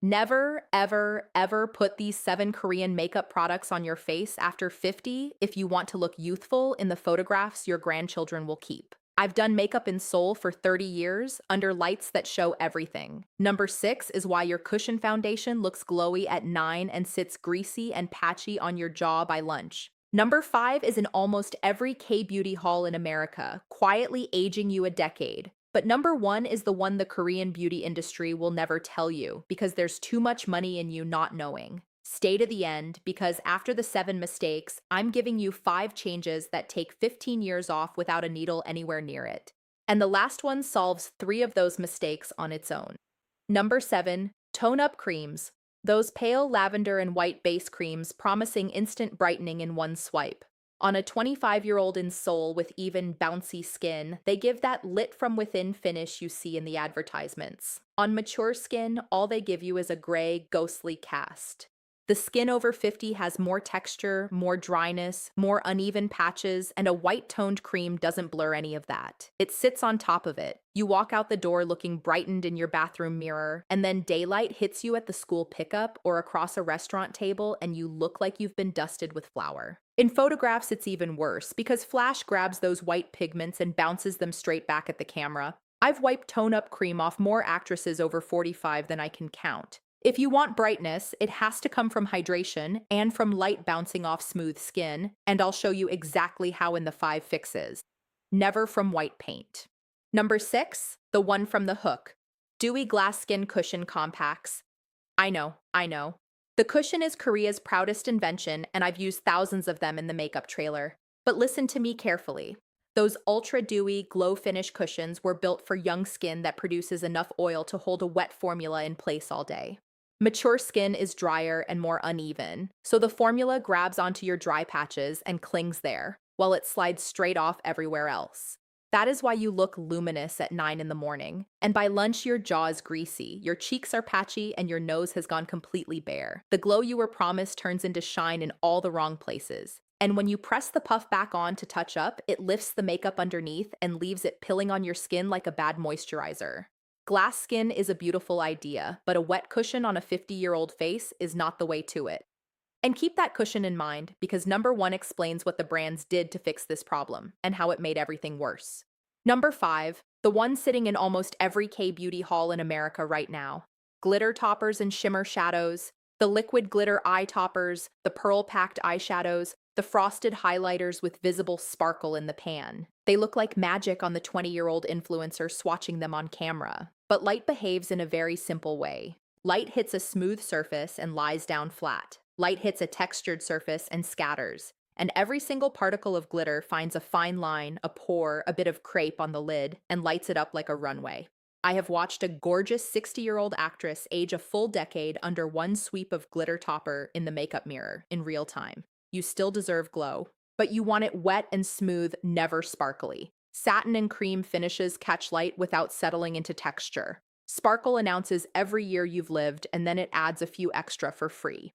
Never, ever, ever put these 7 Korean makeup products on your face after 50 if you want to look youthful in the photographs your grandchildren will keep. I've done makeup in Seoul for 30 years under lights that show everything. Number 6 is why your cushion foundation looks glowy at 9 and sits greasy and patchy on your jaw by lunch. Number 5 is in almost every K-beauty haul in America, quietly aging you a decade. But number 1 is the one the Korean beauty industry will never tell you because there's too much money in you not knowing. Stay to the end because after the 7 mistakes, I'm giving you 5 changes that take 15 years off without a needle anywhere near it. And the last one solves 3 of those mistakes on its own. Number 7, tone up creams. Those pale lavender and white base creams promising instant brightening in one swipe. On a 25-year-old in Seoul with even bouncy skin, they give that lit from within finish you see in the advertisements. On mature skin, all they give you is a gray, ghostly cast. The skin over 50 has more texture, more dryness, more uneven patches, and a white-toned cream doesn't blur any of that. It sits on top of it. You walk out the door looking brightened in your bathroom mirror, and then daylight hits you at the school pickup or across a restaurant table and you look like you've been dusted with flour. In photographs, it's even worse because flash grabs those white pigments and bounces them straight back at the camera. I've wiped tone-up cream off more actresses over 45 than I can count. If you want brightness, it has to come from hydration and from light bouncing off smooth skin, and I'll show you exactly how in the 5 fixes. Never from white paint. Number 6, the one from the hook. Dewy glass skin cushion compacts. I know. The cushion is Korea's proudest invention, and I've used thousands of them in the makeup trailer. But listen to me carefully. Those ultra-dewy, glow-finish cushions were built for young skin that produces enough oil to hold a wet formula in place all day. Mature skin is drier and more uneven, so the formula grabs onto your dry patches and clings there, while it slides straight off everywhere else. That is why you look luminous at 9 in the morning, and by lunch your jaw is greasy, your cheeks are patchy, and your nose has gone completely bare. The glow you were promised turns into shine in all the wrong places. And when you press the puff back on to touch up, it lifts the makeup underneath and leaves it pilling on your skin like a bad moisturizer. Glass skin is a beautiful idea, but a wet cushion on a 50-year-old face is not the way to it. And keep that cushion in mind because number 1 explains what the brands did to fix this problem and how it made everything worse. Number 5, the one sitting in almost every K-beauty haul in America right now. Glitter toppers and shimmer shadows, the liquid glitter eye toppers, the pearl-packed eyeshadows, the frosted highlighters with visible sparkle in the pan. They look like magic on the 20-year-old influencer swatching them on camera. But light behaves in a very simple way. Light hits a smooth surface and lies down flat. Light hits a textured surface and scatters. And every single particle of glitter finds a fine line, a pore, a bit of crepe on the lid, and lights it up like a runway. I have watched a gorgeous 60-year-old actress age a full decade under one sweep of glitter topper in the makeup mirror in real time. You still deserve glow, but you want it wet and smooth, never sparkly. Satin and cream finishes catch light without settling into texture. Sparkle announces every year you've lived, and then it adds a few extra for free.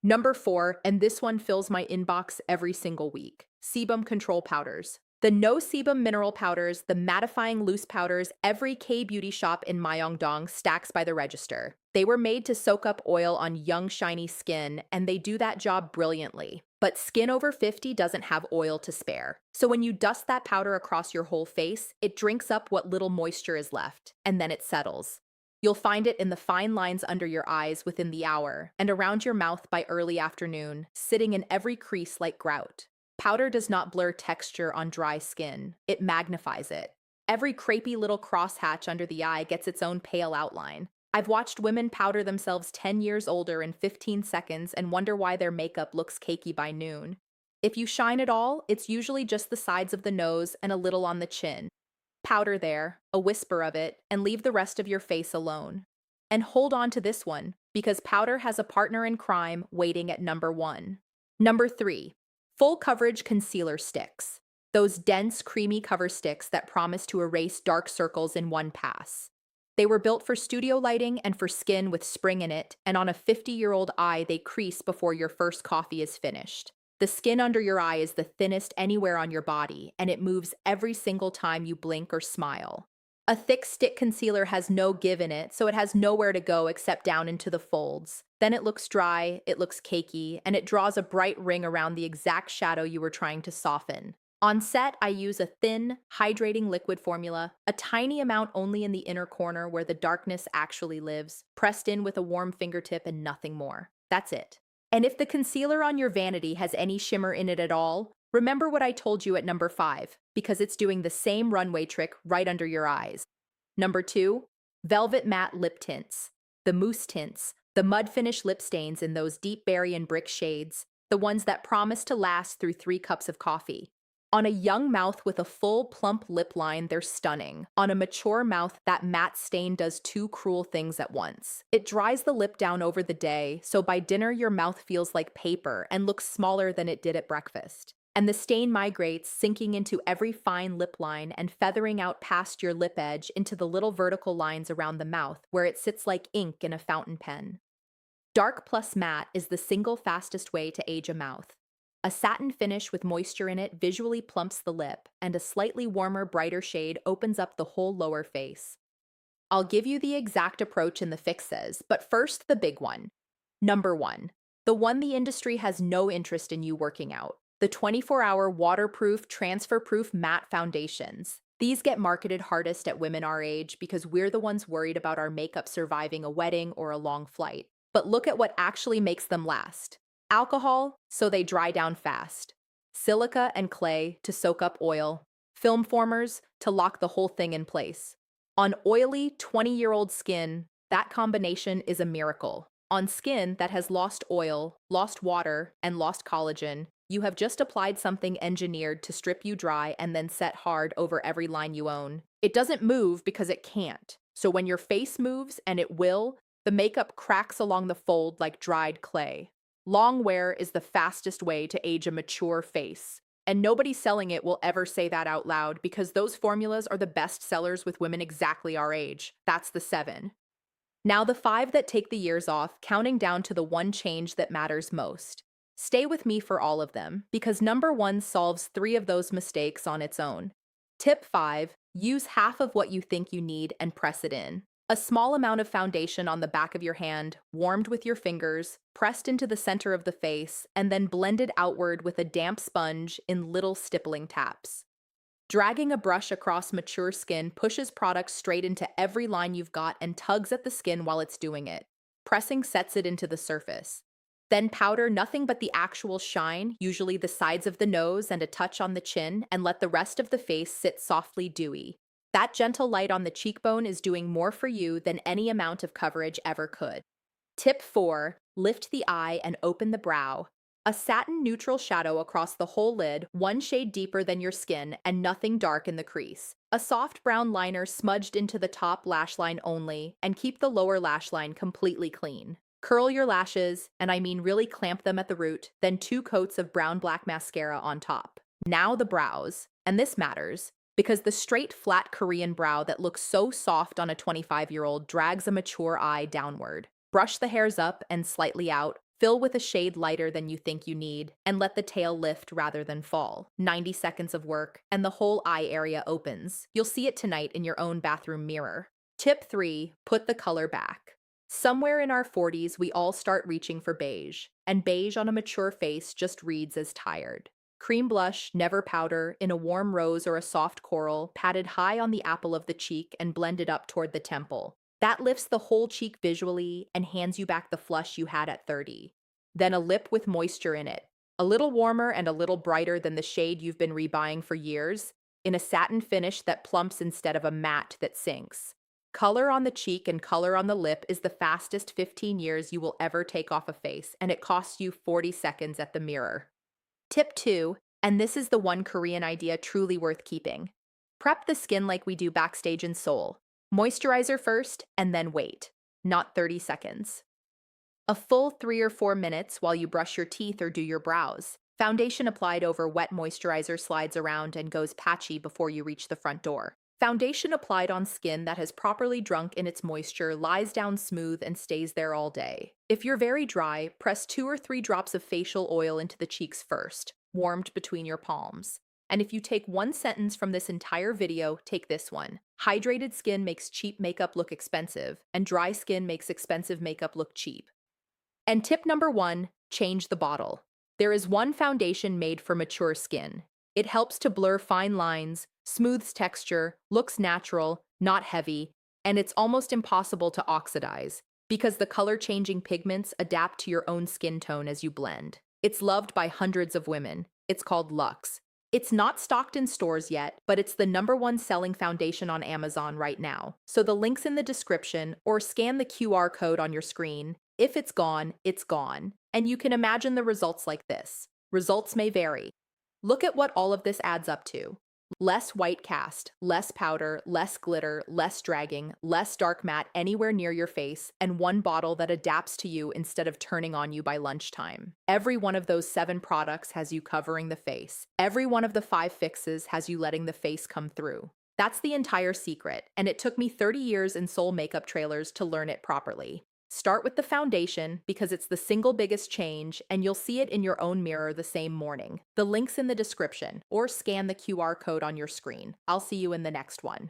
Number 4, and this one fills my inbox every single week, sebum control powders. The no sebum mineral powders, the mattifying loose powders every K-beauty shop in Myeongdong stacks by the register. They were made to soak up oil on young, shiny skin, and they do that job brilliantly. But skin over 50 doesn't have oil to spare. So when you dust that powder across your whole face, it drinks up what little moisture is left, and then it settles. You'll find it in the fine lines under your eyes within the hour, and around your mouth by early afternoon, sitting in every crease like grout. Powder does not blur texture on dry skin, it magnifies it. Every crepey little crosshatch under the eye gets its own pale outline. I've watched women powder themselves 10 years older in 15 seconds and wonder why their makeup looks cakey by noon. If you shine at all, it's usually just the sides of the nose and a little on the chin. Powder there, a whisper of it, and leave the rest of your face alone. And hold on to this one, because powder has a partner in crime waiting at number 1. Number 3. Full coverage concealer sticks. Those dense, creamy cover sticks that promise to erase dark circles in one pass. They were built for studio lighting and for skin with spring in it, and on a 50-year-old eye they crease before your first coffee is finished. The skin under your eye is the thinnest anywhere on your body, and it moves every single time you blink or smile. A thick stick concealer has no give in it, so it has nowhere to go except down into the folds. Then it looks dry, it looks cakey, and it draws a bright ring around the exact shadow you were trying to soften. On set, I use a thin, hydrating liquid formula, a tiny amount only in the inner corner where the darkness actually lives, pressed in with a warm fingertip and nothing more. That's it. And if the concealer on your vanity has any shimmer in it at all, remember what I told you at number 5, because it's doing the same runway trick right under your eyes. Number 2, Velvet Matte Lip Tints. The mousse tints, the mud finish lip stains in those deep berry and brick shades, the ones that promise to last through 3 cups of coffee. On a young mouth with a full, plump lip line, they're stunning. On a mature mouth, that matte stain does 2 cruel things at once. It dries the lip down over the day, so by dinner your mouth feels like paper and looks smaller than it did at breakfast. And the stain migrates, sinking into every fine lip line and feathering out past your lip edge into the little vertical lines around the mouth, where it sits like ink in a fountain pen. Dark plus matte is the single fastest way to age a mouth. A satin finish with moisture in it visually plumps the lip, and a slightly warmer, brighter shade opens up the whole lower face. I'll give you the exact approach in the fixes, but first the big one. Number 1, the one the industry has no interest in you working out. The 24-hour waterproof, transfer-proof matte foundations. These get marketed hardest at women our age because we're the ones worried about our makeup surviving a wedding or a long flight. But look at what actually makes them last. Alcohol, so they dry down fast. Silica and clay to soak up oil. Film formers to lock the whole thing in place. On oily, 20-year-old skin, that combination is a miracle. On skin that has lost oil, lost water, and lost collagen, you have just applied something engineered to strip you dry and then set hard over every line you own. It doesn't move because it can't. So when your face moves, and it will, the makeup cracks along the fold like dried clay. Long wear is the fastest way to age a mature face. And nobody selling it will ever say that out loud because those formulas are the best sellers with women exactly our age. That's the 7. Now the 5 that take the years off, counting down to the one change that matters most. Stay with me for all of them, because number 1 solves 3 of those mistakes on its own. Tip 5, use half of what you think you need and press it in. A small amount of foundation on the back of your hand, warmed with your fingers, pressed into the center of the face, and then blended outward with a damp sponge in little stippling taps. Dragging a brush across mature skin pushes product straight into every line you've got and tugs at the skin while it's doing it. Pressing sets it into the surface. Then powder nothing but the actual shine, usually the sides of the nose and a touch on the chin, and let the rest of the face sit softly dewy. That gentle light on the cheekbone is doing more for you than any amount of coverage ever could. Tip 4, lift the eye and open the brow. A satin neutral shadow across the whole lid, 1 shade deeper than your skin, and nothing dark in the crease. A soft brown liner smudged into the top lash line only, and keep the lower lash line completely clean. Curl your lashes, and I mean really clamp them at the root, then 2 coats of brown-black mascara on top. Now the brows, and this matters, because the straight, flat Korean brow that looks so soft on a 25-year-old drags a mature eye downward. Brush the hairs up and slightly out, fill with a shade lighter than you think you need, and let the tail lift rather than fall. 90 seconds of work, and the whole eye area opens. You'll see it tonight in your own bathroom mirror. Tip 3, put the color back. Somewhere in our 40s, we all start reaching for beige, and beige on a mature face just reads as tired. Cream blush, never powder, in a warm rose or a soft coral, patted high on the apple of the cheek and blended up toward the temple. That lifts the whole cheek visually and hands you back the flush you had at 30. Then a lip with moisture in it, a little warmer and a little brighter than the shade you've been rebuying for years, in a satin finish that plumps instead of a matte that sinks. Color on the cheek and color on the lip is the fastest 15 years you will ever take off a face, and it costs you 40 seconds at the mirror. Tip 2, and this is the one Korean idea truly worth keeping. Prep the skin like we do backstage in Seoul. Moisturizer first, and then wait. Not 30 seconds. A full 3 or 4 minutes while you brush your teeth or do your brows. Foundation applied over wet moisturizer slides around and goes patchy before you reach the front door. Foundation applied on skin that has properly drunk in its moisture lies down smooth and stays there all day. If you're very dry, press 2 or 3 drops of facial oil into the cheeks first, warmed between your palms. And if you take one sentence from this entire video, take this one. Hydrated skin makes cheap makeup look expensive, and dry skin makes expensive makeup look cheap. And tip number 1, change the bottle. There is one foundation made for mature skin. It helps to blur fine lines, smooths texture, looks natural, not heavy, and it's almost impossible to oxidize because the color-changing pigments adapt to your own skin tone as you blend. It's loved by hundreds of women. It's called Luxe. It's not stocked in stores yet, but it's the #1 selling foundation on Amazon right now. So the link's in the description or scan the QR code on your screen. If it's gone, it's gone. And you can imagine the results like this. Results may vary. Look at what all of this adds up to. Less white cast, less powder, less glitter, less dragging, less dark matte anywhere near your face, and one bottle that adapts to you instead of turning on you by lunchtime. Every one of those 7 products has you covering the face. Every one of the 5 fixes has you letting the face come through. That's the entire secret, and it took me 30 years in Soul makeup trailers to learn it properly. Start with the foundation because it's the single biggest change and you'll see it in your own mirror the same morning. The link's in the description or scan the QR code on your screen. I'll see you in the next one.